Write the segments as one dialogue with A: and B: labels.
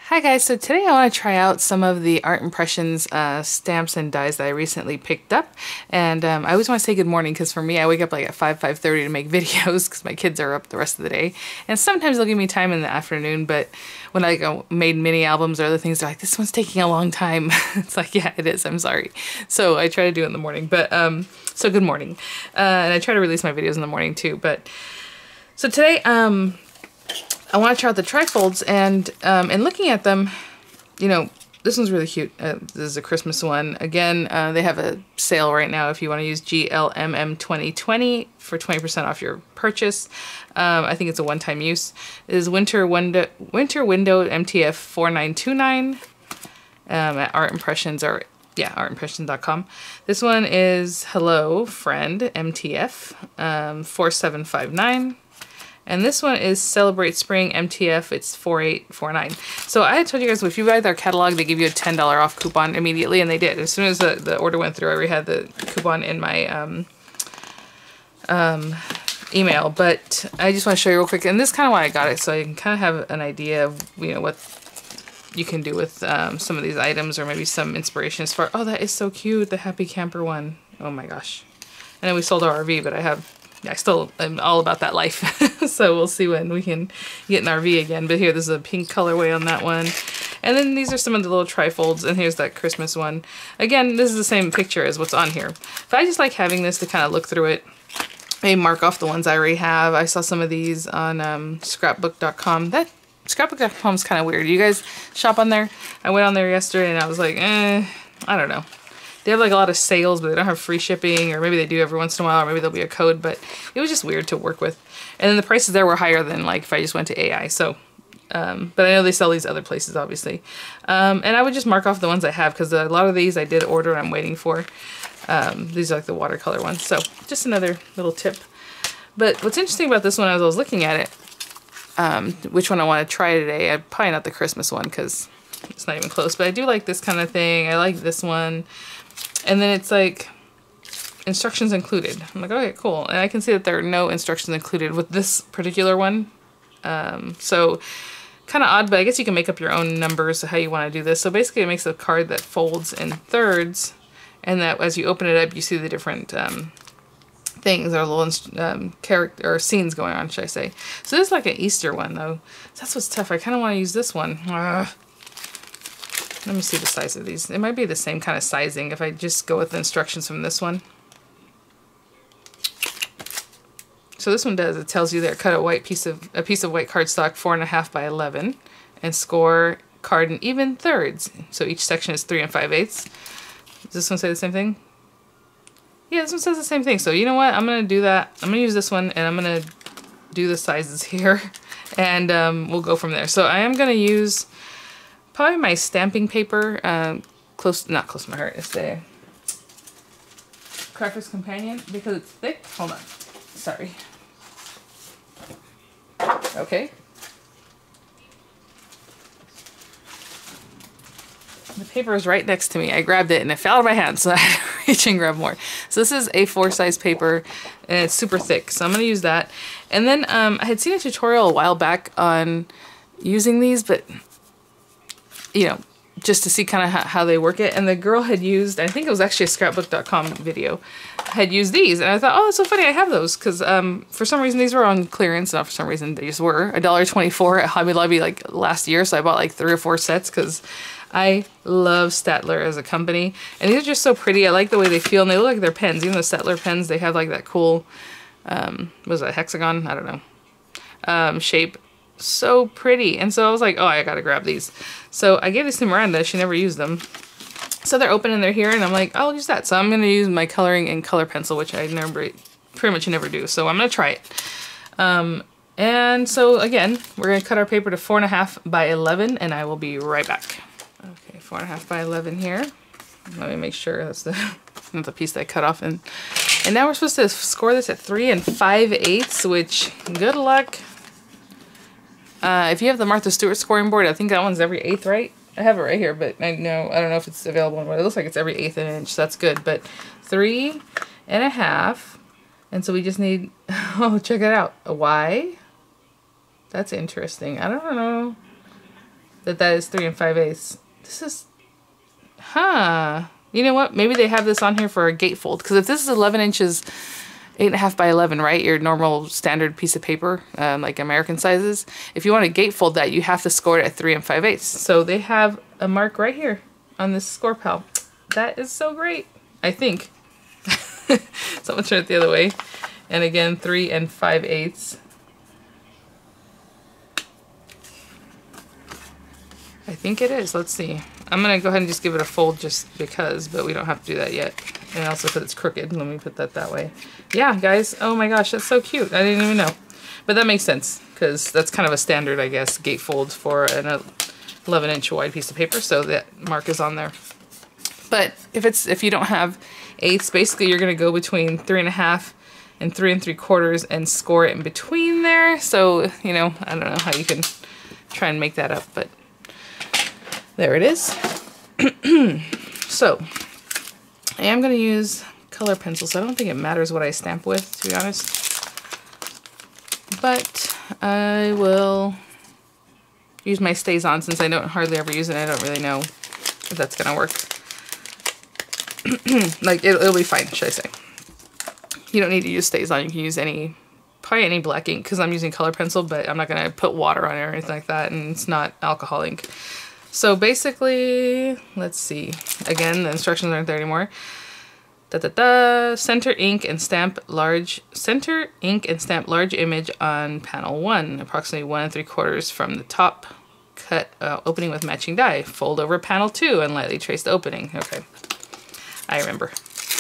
A: Hi guys, so today I want to try out some of the Art Impressions stamps and dies that I recently picked up. And I always want to say good morning because for me I wake up like at 5:30 to make videos because my kids are up the rest of the day. And sometimes they'll give me time in the afternoon, but when I made mini albums or other things, they're like, this one's taking a long time. It's like, yeah, it is, I'm sorry. So I try to do it in the morning, but so good morning. And I try to release my videos in the morning too. But so today, I want to try out the trifolds, and looking at them, you know, this one's really cute. This is a Christmas one. Again, they have a sale right now if you want to use GLMM 2020 for 20% off your purchase. I think it's a one-time use. It is Winter Window MTF 4929 at Art Impressions, or yeah, artimpressions.com. This one is Hello Friend MTF 4759. And this one is Celebrate Spring MTF, it's 4849. So I had told you guys, if you buy their catalog, they give you a $10 off coupon immediately, and they did. As soon as the order went through, I already had the coupon in my email. But I just want to show you real quick, and this is kind of why I got it, so you can kind of have an idea of, you know, what you can do with some of these items, or maybe some inspiration as far, oh, that is so cute, the Happy Camper one. Oh my gosh. And then we sold our RV, but I still am all about that life. So we'll see when we can get an RV again. But here, this is a pink colorway on that one. And then these are some of the little trifolds, and here's that Christmas one. Again, this is the same picture as what's on here. But I just like having this to kind of look through it. Maybe mark off the ones I already have. I saw some of these on scrapbook.com. That scrapbook.com is kind of weird. You guys shop on there? I went on there yesterday and I was like, I don't know. They have like a lot of sales, but they don't have free shipping, or maybe they do every once in a while, or maybe there'll be a code, but it was just weird to work with. And then the prices there were higher than like if I just went to AI. So, but I know they sell these other places, obviously. And I would just mark off the ones I have, because a lot of these I did order and I'm waiting for. These are like the watercolor ones. So just another little tip. But what's interesting about this one, as I was looking at it, which one I want to try today, probably not the Christmas one because it's not even close, but I do like this kind of thing. I like this one. And then it's like instructions included. I'm like, okay, cool. And I can see that there are no instructions included with this particular one. So kind of odd, but I guess you can make up your own numbers of how you want to do this. So basically it makes a card that folds in thirds, and that as you open it up, you see the different things, or little character or scenes going on, should I say. So this is like an Easter one though. So that's what's tough. I kind of want to use this one. Let me see the size of these. It might be the same kind of sizing if I just go with the instructions from this one. So this one does, it tells you there, cut a piece of white cardstock 4.5 by 11 and score card in even thirds. So each section is 3 5/8. Does this one say the same thing? Yeah, this one says the same thing. So you know what? I'm going to do that. I'm going to use this one, and I'm going to do the sizes here, and we'll go from there. So I am going to use probably my stamping paper, not close to my heart, it's the Crafter's Companion, because it's thick. Hold on, sorry. Okay. The paper is right next to me. I grabbed it and it fell out of my hand, so I had to reach and grab more. So this is A4 size paper, and it's super thick, so I'm going to use that. And then I had seen a tutorial a while back on using these, but you know, just to see kind of how they work it. And the girl had used, I think it was actually a scrapbook.com video, had used these. And I thought, oh, it's so funny, I have those. Because for some reason, these were on clearance. Not for some reason, they just were. $1.24 at Hobby Lobby like last year. So I bought like 3 or 4 sets because I love Staedtler as a company. And these are just so pretty. I like the way they feel. And they look like they're pens. Even the Staedtler pens, they have like that cool, what was that, hexagon? I don't know. Shape. So pretty. And so I was like, oh, I gotta grab these. So I gave these to Miranda. She never used them. So they're open and they're here, and I'm like, I'll use that. So I'm gonna use my coloring and color pencil, which I pretty much never do. So I'm gonna try it. And so again, we're gonna cut our paper to 4.5 by 11, and I will be right back. Okay, 4.5 by 11 here. Let me make sure that's the piece that I cut off. And now we're supposed to score this at 3 5/8, which good luck. If you have the Martha Stewart scoring board, I think that one's every 1/8, right? I have it right here, but I don't know if it's available anywhere. It looks like it's every 1/8 inch, so that's good. But 3.5, and so we just need, oh, check it out, a Y. That's interesting. I don't know. that is 3 5/8. This is, huh. You know what? Maybe they have this on here for a gatefold. Because if this is 11 inches, 8.5 by 11, right? Your normal standard piece of paper, like American sizes. If you want to gatefold that, you have to score it at 3 5/8. So they have a mark right here on this score pal. That is so great. I think. So I'm going to turn it the other way. And again, 3 5/8. I think it is. Let's see. I'm going to go ahead and just give it a fold just because, but we don't have to do that yet. And also because it's crooked. Let me put that way. Yeah, guys. Oh my gosh, that's so cute. I didn't even know. But that makes sense because that's kind of a standard, I guess, gatefold for an 11-inch wide piece of paper. So that mark is on there. But if you don't have eighths, basically you're going to go between 3 1/2 and 3 3/4 and score it in between there. So, you know, I don't know how you can try and make that up, but there it is. So, I am going to use color pencils. I don't think it matters what I stamp with, to be honest. But I will use my Stays On since I don't hardly ever use it. I don't really know if that's going to work. Like, it'll be fine, should I say. You don't need to use Stays On. You can use probably any black ink because I'm using color pencil, but I'm not going to put water on it or anything like that, and it's not alcohol ink. So basically, let's see. Again, the instructions aren't there anymore. Center ink and stamp large image on panel 1, approximately 1 3/4 from the top. Cut opening with matching die. Fold over panel 2 and lightly trace the opening. Okay, I remember.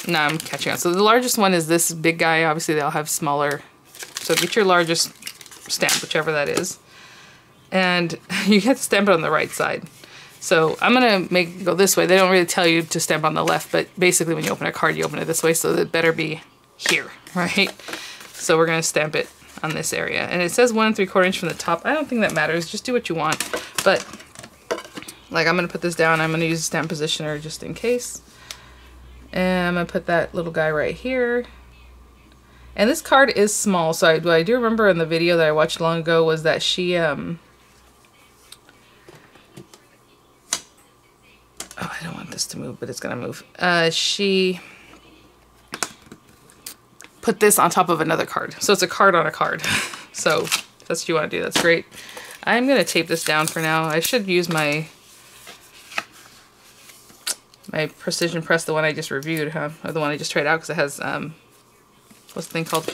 A: Now I'm catching on. So the largest one is this big guy. Obviously, they all have smaller. So get your largest stamp, whichever that is, and you have to stamp it on the right side. So I'm going to make it go this way. They don't really tell you to stamp on the left, but basically when you open a card, you open it this way, so it better be here, right? So we're going to stamp it on this area. And it says 1 3/4 inch from the top. I don't think that matters. Just do what you want. But, like, I'm going to put this down. I'm going to use a stamp positioner just in case. And I'm going to put that little guy right here. And this card is small, so what I do remember in the video that I watched long ago was that she, oh, I don't want this to move, but it's going to move. She put this on top of another card. So it's a card on a card. So if that's what you want to do. That's great. I'm going to tape this down for now. I should use my precision press, the one I just reviewed, huh? Or the one I just tried out because it has, what's the thing called?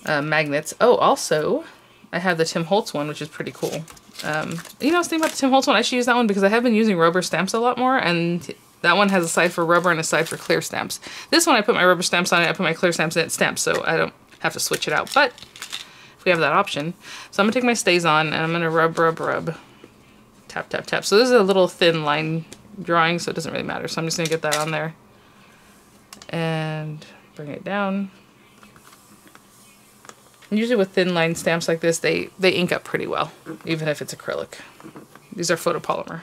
A: Magnets. Oh, also, I have the Tim Holtz one, which is pretty cool. You know, I was thinking about the Tim Holtz one. I should use that one because I have been using rubber stamps a lot more, and that one has a side for rubber and a side for clear stamps. This one I put my rubber stamps on it, I put my clear stamps in it, stamps, so I don't have to switch it out. But if we have that option. So I'm gonna take my Stays On and I'm gonna rub, rub, rub. Tap, tap, tap. So this is a little thin line drawing, so it doesn't really matter. So I'm just gonna get that on there and bring it down. Usually with thin line stamps like this, they ink up pretty well, even if it's acrylic. These are photopolymer.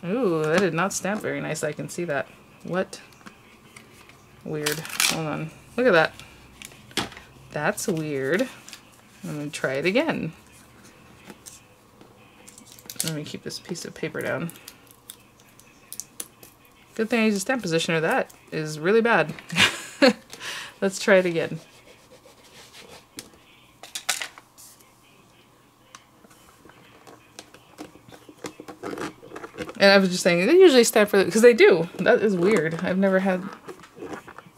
A: Ooh, that did not stamp very nice. I can see that. What? Weird. Hold on. Look at that. That's weird. I'm going to try it again. Let me keep this piece of paper down. Good thing I use a stamp positioner. That is really bad. Let's try it again. And I was just saying, they usually stamp for, because they do. That is weird. I've never had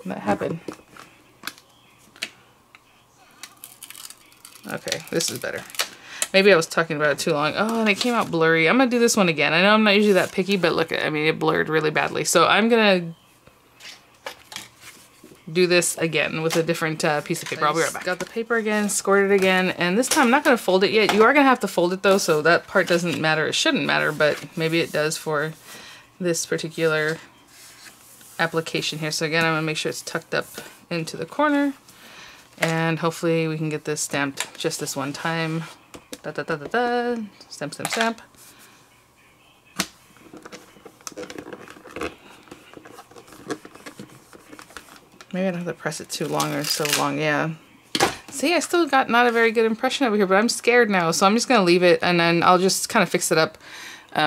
A: that happen. Okay, this is better. Maybe I was talking about it too long. Oh, and it came out blurry. I'm going to do this one again. I know I'm not usually that picky, but look, I mean, it blurred really badly. So I'm going to do this again with a different piece of paper. I'll be right back. Got the paper again, scored it again, and this time I'm not going to fold it yet. You are going to have to fold it though, so that part doesn't matter. It shouldn't matter, but maybe it does for this particular application here. So again, I'm going to make sure it's tucked up into the corner, and hopefully we can get this stamped just this one time. Da, da, da, da, da. Stamp, stamp, stamp. Maybe I don't have to press it too long or so long. Yeah. See, See, I still got not a very good impression over here, but I'm scared now, so I'm just going to leave it, and then I'll just kind of fix it up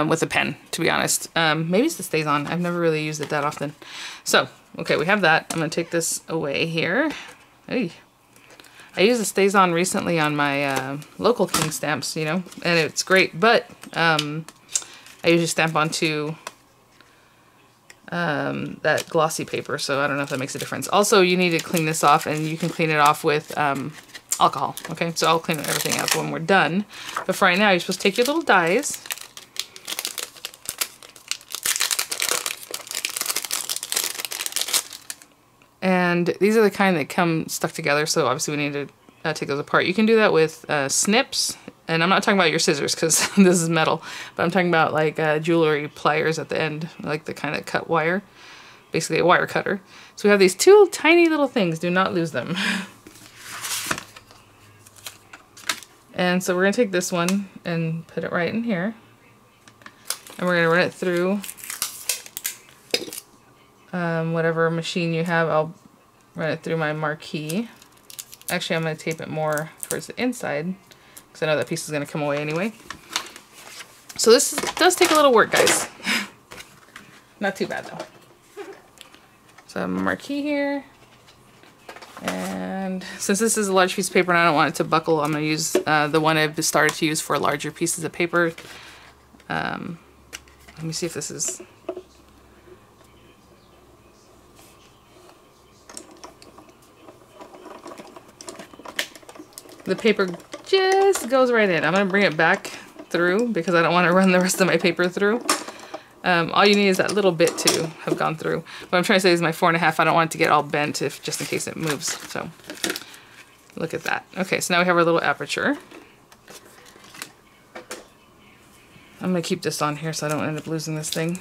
A: with a pen, to be honest. Maybe it's the Stays On. I've never really used it that often. So, okay, we have that. I'm going to take this away here. Hey. I used the Stays On recently on my local King stamps, you know, and it's great, but I usually stamp onto that glossy paper, so I don't know if that makes a difference. Also, you need to clean this off, and you can clean it off with alcohol, okay? So I'll clean everything up when we're done. But for right now, you're supposed to take your little dies, and these are the kind that come stuck together, so obviously we need to take those apart. You can do that with snips, and I'm not talking about your scissors because this is metal, but I'm talking about like jewelry pliers at the end, like the kind that cut wire, basically a wire cutter. So we have these two tiny little things, do not lose them. And so we're going to take this one and put it right in here, and we're going to run it through whatever machine you have. I'll run it through my marquee. Actually, I'm going to tape it more towards the inside because I know that piece is going to come away anyway. So this does take a little work, guys. Not too bad, though. So I have a marquee here. And since this is a large piece of paper and I don't want it to buckle, I'm going to use the one I've started to use for larger pieces of paper. Let me see if this is... The paper just goes right in. I'm going to bring it back through because I don't want to run the rest of my paper through. All you need is that little bit to have gone through. What I'm trying to say is my 4.5, I don't want it to get all bent just in case it moves. So look at that. Okay, so now we have our little aperture. I'm going to keep this on here so I don't end up losing this thing.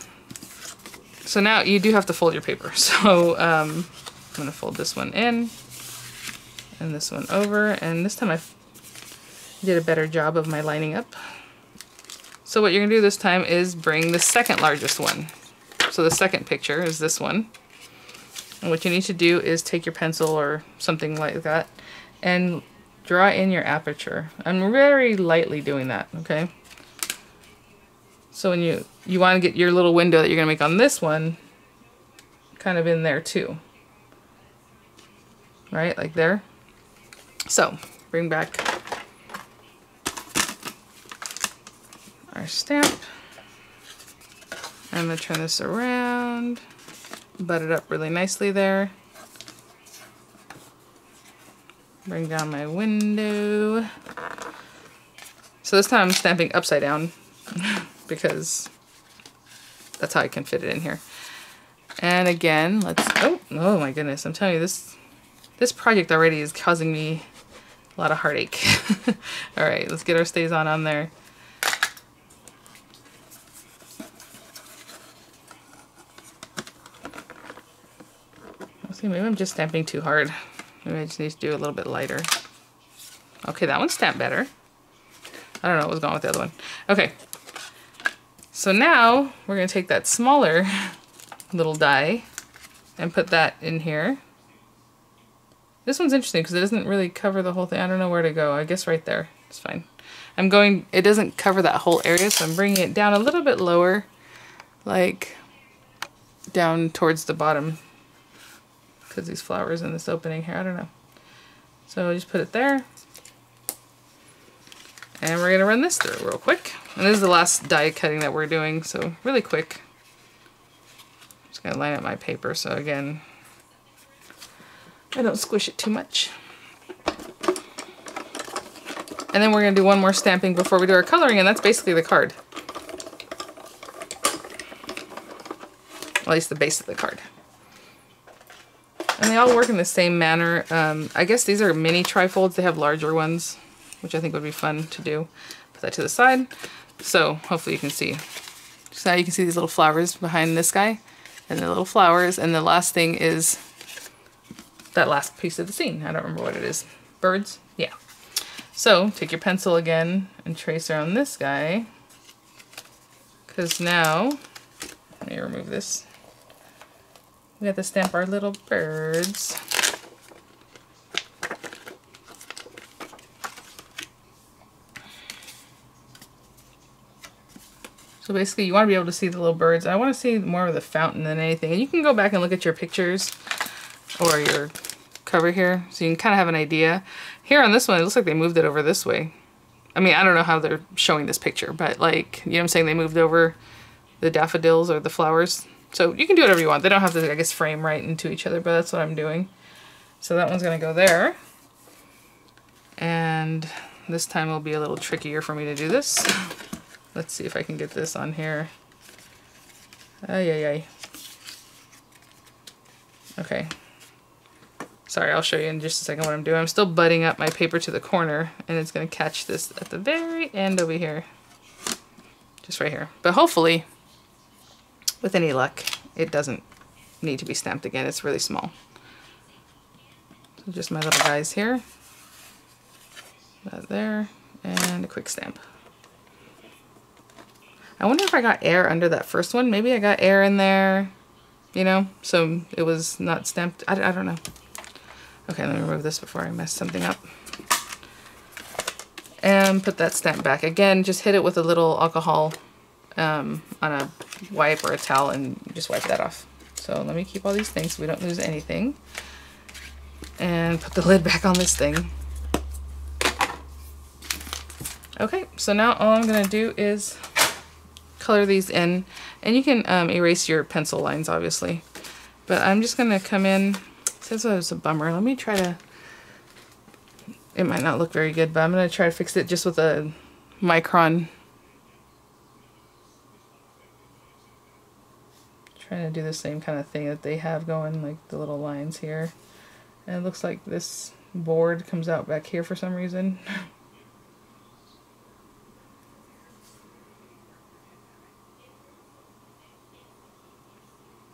A: So now you do have to fold your paper. So I'm going to fold this one in. And this one over, and this time I did a better job of my lining up. So what you're going to do this time is bring the second largest one. So the second picture is this one. And what you need to do is take your pencil or something like that and draw in your aperture. I'm very lightly doing that, okay? So when you want to get your little window that you're going to make on this one kind of in there too. Right, like there. So, bring back our stamp. I'm going to turn this around, butt it up really nicely there. Bring down my window. So this time I'm stamping upside down because that's how I can fit it in here. And again, oh my goodness, I'm telling you, this project already is causing me a lot of heartache. All right, let's get our Stays On there. Let's see, maybe I'm just stamping too hard. Maybe I just need to do a little bit lighter. Okay, that one's stamped better. I don't know what was going on with the other one. Okay, so now we're going to take that smaller little die and put that in here. This one's interesting because it doesn't really cover the whole thing. I don't know where to go. I guess right there. It's fine. It doesn't cover that whole area, so I'm bringing it down a little bit lower, like down towards the bottom because these flowers in this opening here. I don't know. So just put it there. And we're going to run this through real quick. And this is the last die cutting that we're doing, so really quick. Just going to line up my paper, so again, I don't squish it too much. And then we're going to do one more stamping before we do our coloring, and that's basically the card. At least the base of the card. And they all work in the same manner. I guess these are mini trifolds. They have larger ones, which I think would be fun to do. Put that to the side. So hopefully you can see. So now you can see these little flowers behind this guy, and the little flowers, and the last thing is that last piece of the scene. I don't remember what it is. Birds? Yeah. So take your pencil again and trace around this guy. Because now, let me remove this. We have to stamp our little birds. So basically you want to be able to see the little birds. I want to see more of the fountain than anything. And you can go back and look at your pictures or your cover here so you can kind of have an idea. Here on this one, it looks like they moved it over this way. I mean, I don't know how they're showing this picture, but like, you know what I'm saying? They moved over the daffodils or the flowers. So you can do whatever you want. They don't have to, I guess, frame right into each other, but that's what I'm doing. So that one's going to go there. And this time it'll be a little trickier for me to do this. Let's see if I can get this on here. Ay, ay, ay. Okay. Sorry, I'll show you in just a second what I'm doing. I'm still butting up my paper to the corner, and it's going to catch this at the very end over here. Just right here. But hopefully, with any luck, it doesn't need to be stamped again. It's really small. So just my little guys here. That there, and a quick stamp. I wonder if I got air under that first one. Maybe I got air in there, you know, so it was not stamped. I don't know. Okay, let me remove this before I mess something up. And put that stamp back. Again, just hit it with a little alcohol on a wipe or a towel and just wipe that off. So let me keep all these things so we don't lose anything. And put the lid back on this thing. Okay, so now all I'm going to do is color these in, and you can erase your pencil lines obviously, but I'm just going to come in. Since it was a bummer, let me try to, it might not look very good, but I'm going to try to fix it just with a micron. Trying to do the same kind of thing that they have going, like the little lines here, and it looks like this board comes out back here for some reason.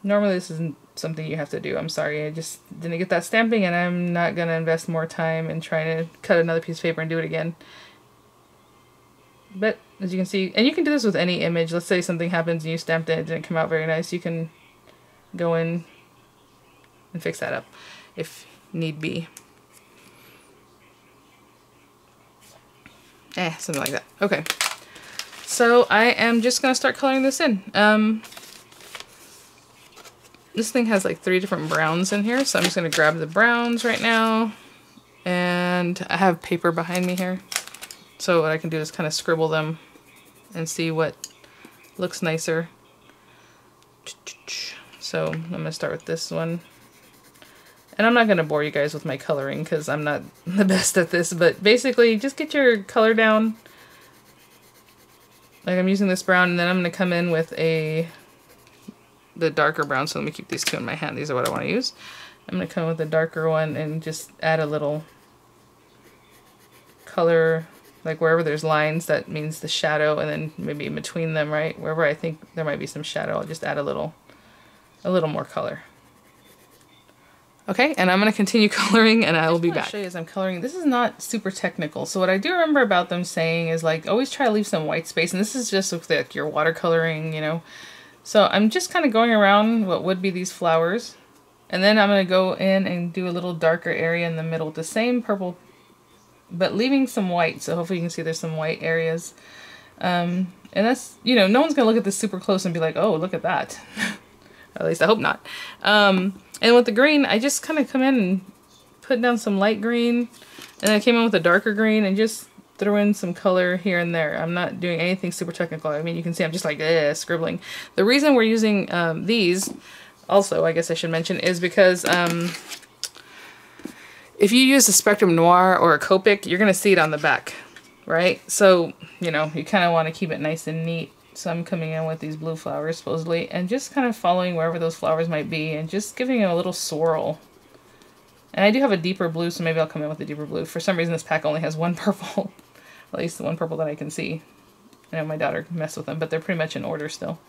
A: Normally this isn't something you have to do. I'm sorry, I just didn't get that stamping, and I'm not going to invest more time in trying to cut another piece of paper and do it again. But as you can see, and you can do this with any image. Let's say something happens and you stamped it and it didn't come out very nice. You can go in and fix that up if need be. Something like that. Okay. So I am just going to start coloring this in. This thing has like 3 different browns in here, so I'm just going to grab the browns right now. And I have paper behind me here. So what I can do is kind of scribble them and see what looks nicer. So I'm going to start with this one. And I'm not going to bore you guys with my coloring because I'm not the best at this, but basically just get your color down. Like I'm using this brown, and then I'm going to come in with the darker brown. So let me keep these 2 in my hand. These are what I want to use. I'm going to come with the darker one and just add a little color, like wherever there's lines, that means the shadow, and then maybe in between them, right? Wherever I think there might be some shadow, I'll just add a little more color. Okay, and I'm going to continue coloring, and I will be back. I'll show you as I'm coloring. This is not super technical, so what I do remember about them saying is like always try to leave some white space, and this is just with like your watercoloring, you know. So I'm just kind of going around what would be these flowers, and then I'm going to go in and do a little darker area in the middle with the same purple, but leaving some white. So hopefully you can see there's some white areas. And that's, you know, no one's going to look at this super close and be like, oh, look at that. At least I hope not. And with the green, I just kind of come in and put down some light green, and then I came in with a darker green and just throw in some color here and there. I'm not doing anything super technical. I mean, you can see I'm just like scribbling. The reason we're using these, also, I guess I should mention, is because if you use a Spectrum Noir or a Copic, you're going to see it on the back, right? So, you know, you kind of want to keep it nice and neat. So I'm coming in with these blue flowers, supposedly, and just kind of following wherever those flowers might be and just giving it a little swirl. And I do have a deeper blue, so maybe I'll come in with a deeper blue. For some reason, this pack only has 1 purple. At least the 1 purple that I can see. I know my daughter messed with them, but they're pretty much in order still.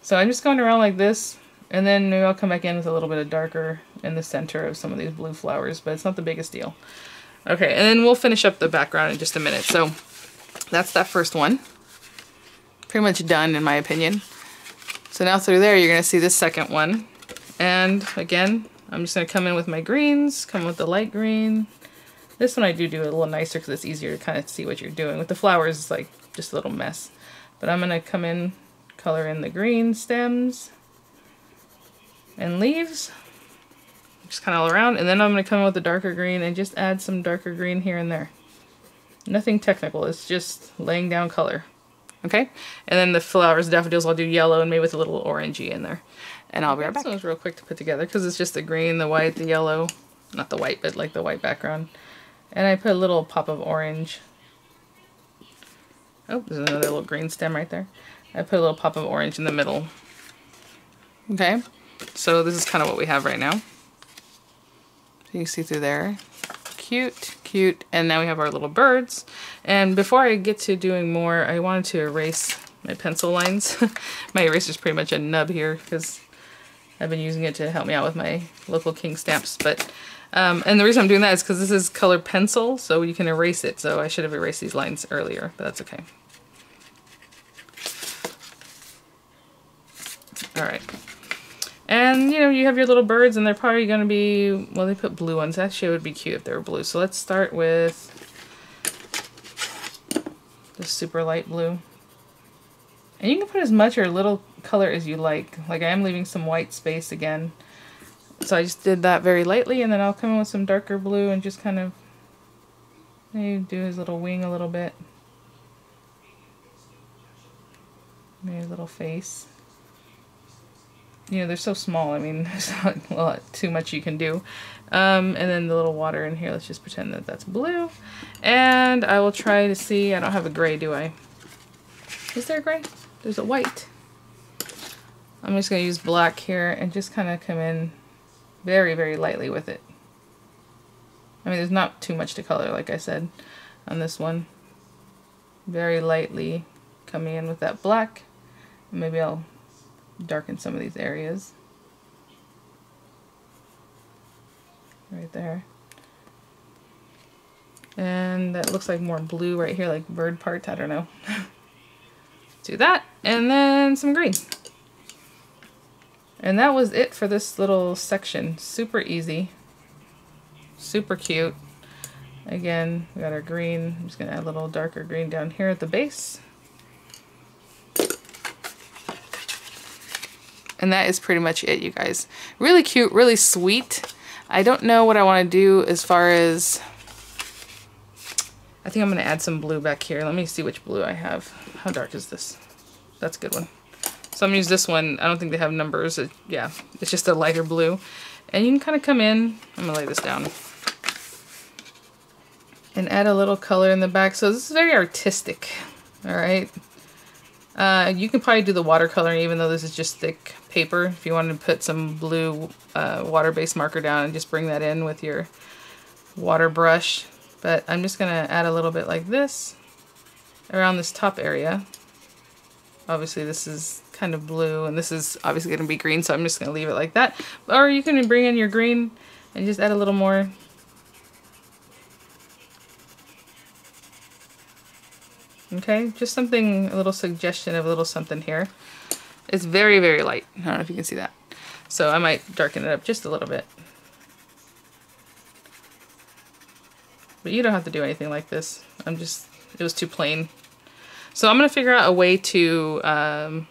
A: So I'm just going around like this, and then maybe I'll come back in with a little bit of darker in the center of some of these blue flowers, but it's not the biggest deal. Okay, and then we'll finish up the background in just a minute. So that's that first one. Pretty much done, in my opinion. So now through there, you're going to see this second one. And again, I'm just going to come in with my greens, come with the light green. This one I do a little nicer because it's easier to kind of see what you're doing. With the flowers, it's like just a little mess. But I'm gonna come in, color in the green stems and leaves, just kind of all around, and then I'm gonna come in with the darker green and just add some darker green here and there. Nothing technical, it's just laying down color. Okay, and then the flowers, daffodils, I'll do yellow and maybe with a little orangey in there. And I'll be right back. This one's real quick to put together because it's just the green, the white, the yellow, not the white, but like the white background. And I put a little pop of orange. Oh, there's another little green stem right there. I put a little pop of orange in the middle. Okay, so this is kind of what we have right now. So you can see through there. Cute, cute. And now we have our little birds. And before I get to doing more, I wanted to erase my pencil lines. My eraser's pretty much a nub here because I've been using it to help me out with my local king stamps. But and the reason I'm doing that is because this is colored pencil, so you can erase it. So I should have erased these lines earlier, but that's okay. All right. And, you know, you have your little birds, and they're probably going to be, well, they put blue ones. Actually, it would be cute if they were blue. So let's start with the super light blue. And you can put as much or little color as you like. Like, I am leaving some white space again. So I just did that very lightly, and then I'll come in with some darker blue and just kind of maybe do his little wing a little bit. Maybe a little face. You know, they're so small, I mean, there's not a lot too much you can do. And then the little water in here, let's just pretend that that's blue. And I will try to see, I don't have a gray, do I? Is there a gray? There's a white. I'm just going to use black here and just kind of come in very, very lightly with it. I mean, there's not too much to color, like I said, on this one. Very lightly coming in with that black. Maybe I'll darken some of these areas. Right there. And that looks like more blue right here, like bird part, I don't know. Do that, and then some green. And that was it for this little section. Super easy. Super cute. Again, we got our green. I'm just gonna add a little darker green down here at the base. And that is pretty much it, you guys. Really cute, really sweet. I don't know what I want to do as far as... I think I'm going to add some blue back here. Let me see which blue I have. How dark is this? That's a good one. So I'm going to use this one. I don't think they have numbers. Yeah, it's just a lighter blue. And you can kind of come in. I'm going to lay this down. And add a little color in the back. So this is very artistic. Alright. You can probably do the watercoloring even though this is just thick paper. If you wanted to put some blue water-based marker down and just bring that in with your water brush. But I'm just going to add a little bit like this around this top area. Obviously this is kind of blue and this is obviously going to be green, so I'm just going to leave it like that. Or you can bring in your green and just add a little more. Okay, just something, a little suggestion of a little something here. It's very, very light. I don't know if you can see that. So I might darken it up just a little bit. But you don't have to do anything like this. It was too plain. So I'm going to figure out a way to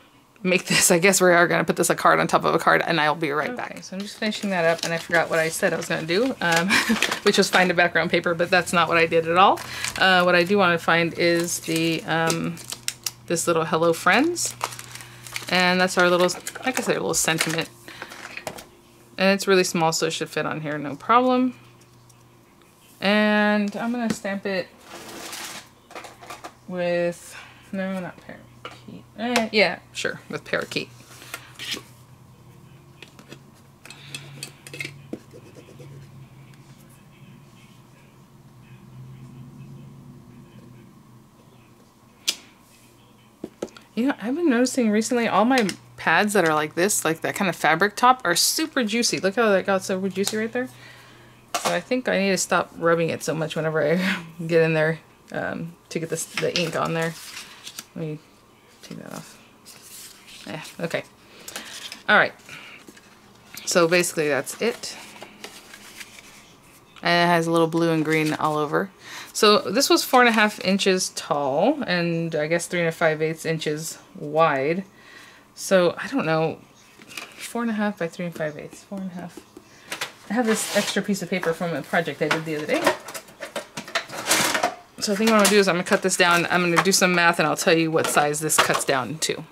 A: make this, I guess we are going to put this a card on top of a card, and I'll be right back. So I'm just finishing that up, and I forgot what I said I was going to do, which was find a background paper, but that's not what I did at all. What I do want to find is the this little Hello Friends, and that's our little, like I said, a little sentiment. And it's really small, so it should fit on here, no problem. And I'm going to stamp it with, no, not parakeet. Yeah, sure, with parakeet. You know, I've been noticing recently all my pads that are like this, like that kind of fabric top, are super juicy. Look how that got so juicy right there. So I think I need to stop rubbing it so much whenever I get in there to get the ink on there. Let me take that off. Yeah, okay. All right. So basically that's it. And it has a little blue and green all over. So this was 4.5 inches tall and I guess 3 5/8 inches wide. So I don't know, 4.5 by 3 5/8, 4.5. I have this extra piece of paper from a project I did the other day. So I think what I'm gonna do is I'm gonna cut this down. I'm gonna do some math and I'll tell you what size this cuts down to.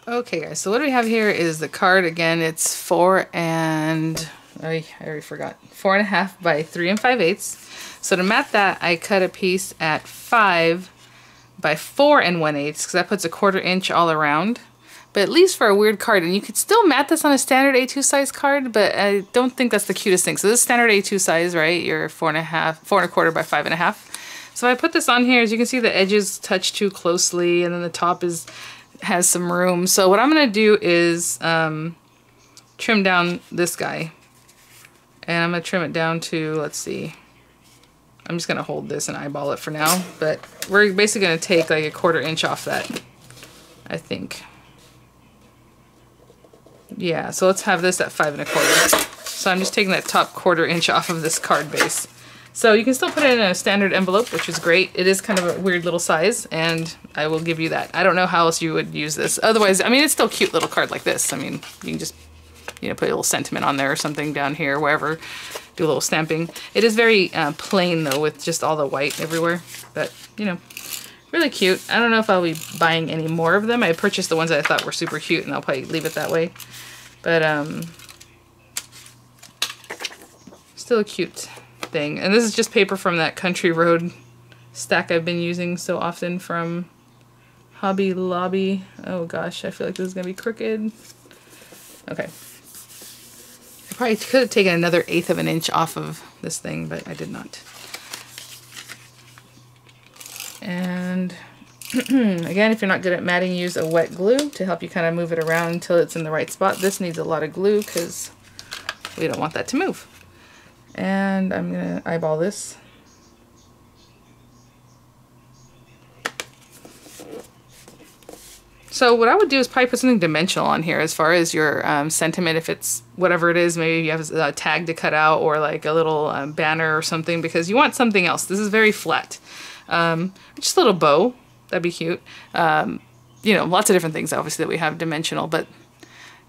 A: Okay guys, so what we have here is the card. Again, it's 4 and, I already forgot, 4.5 by 3 5/8. So to mat that, I cut a piece at 5 by 4 1/8 because that puts a 1/4 inch all around. But at least for a weird card, and you could still mat this on a standard A2 size card, but I don't think that's the cutest thing. So this is standard A2 size, right? You're 4 1/4 by 5.5. So I put this on here. As you can see, the edges touch too closely, and then the top has some room. So what I'm gonna do is trim down this guy, and I'm gonna trim it down to, let's see. I'm just gonna hold this and eyeball it for now, but we're basically gonna take like a 1/4 inch off that, I think. Yeah, so let's have this at 5 1/4. So I'm just taking that top 1/4 inch off of this card base. So you can still put it in a standard envelope, which is great. It is kind of a weird little size, and I will give you that. I don't know how else you would use this. Otherwise, I mean, it's still a cute little card like this. I mean, you can just, you know, put a little sentiment on there or something down here, wherever, do a little stamping. It is very plain though, with just all the white everywhere, but you know, really cute. I don't know if I'll be buying any more of them. I purchased the ones that I thought were super cute, and I'll probably leave it that way. But still a cute thing. And this is just paper from that Country Road stack I've been using so often from Hobby Lobby. Oh gosh, I feel like this is gonna be crooked. Okay. I probably could have taken another 1/8 of an inch off of this thing, but I did not. And again, if you're not good at matting, use a wet glue to help you kind of move it around until it's in the right spot. This needs a lot of glue because we don't want that to move. And I'm gonna eyeball this. So what I would do is probably put something dimensional on here as far as your sentiment, if it's whatever it is. Maybe you have a tag to cut out or like a little banner or something, because you want something else. This is very flat. Just a little bow, that'd be cute. You know, lots of different things obviously that we have dimensional, but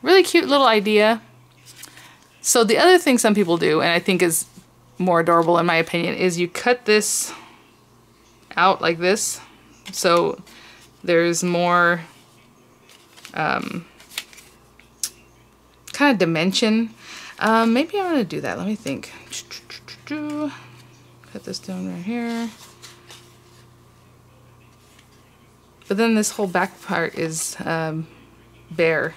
A: really cute little idea. So the other thing some people do, and I think is more adorable in my opinion, is you cut this out like this. So there's more kind of dimension. Maybe I'm gonna do that. Let me think. Cut this down right here. But then this whole back part is bare.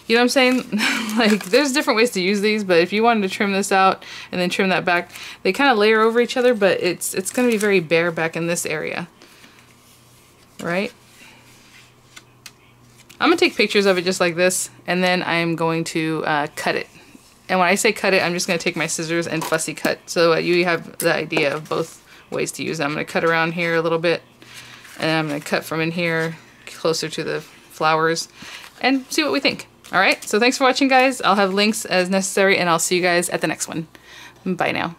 A: You know what I'm saying? Like, there's different ways to use these, but if you wanted to trim this out and then trim that back, they kind of layer over each other, but it's going to be very bare back in this area. Right? I'm going to take pictures of it just like this, and then I'm going to cut it. And when I say cut it, I'm just going to take my scissors and fussy cut, so you have the idea of both ways to use it. I'm going to cut around here a little bit, and I'm going to cut from in here closer to the flowers and see what we think. Alright, so thanks for watching guys. I'll have links as necessary, and I'll see you guys at the next one. Bye now.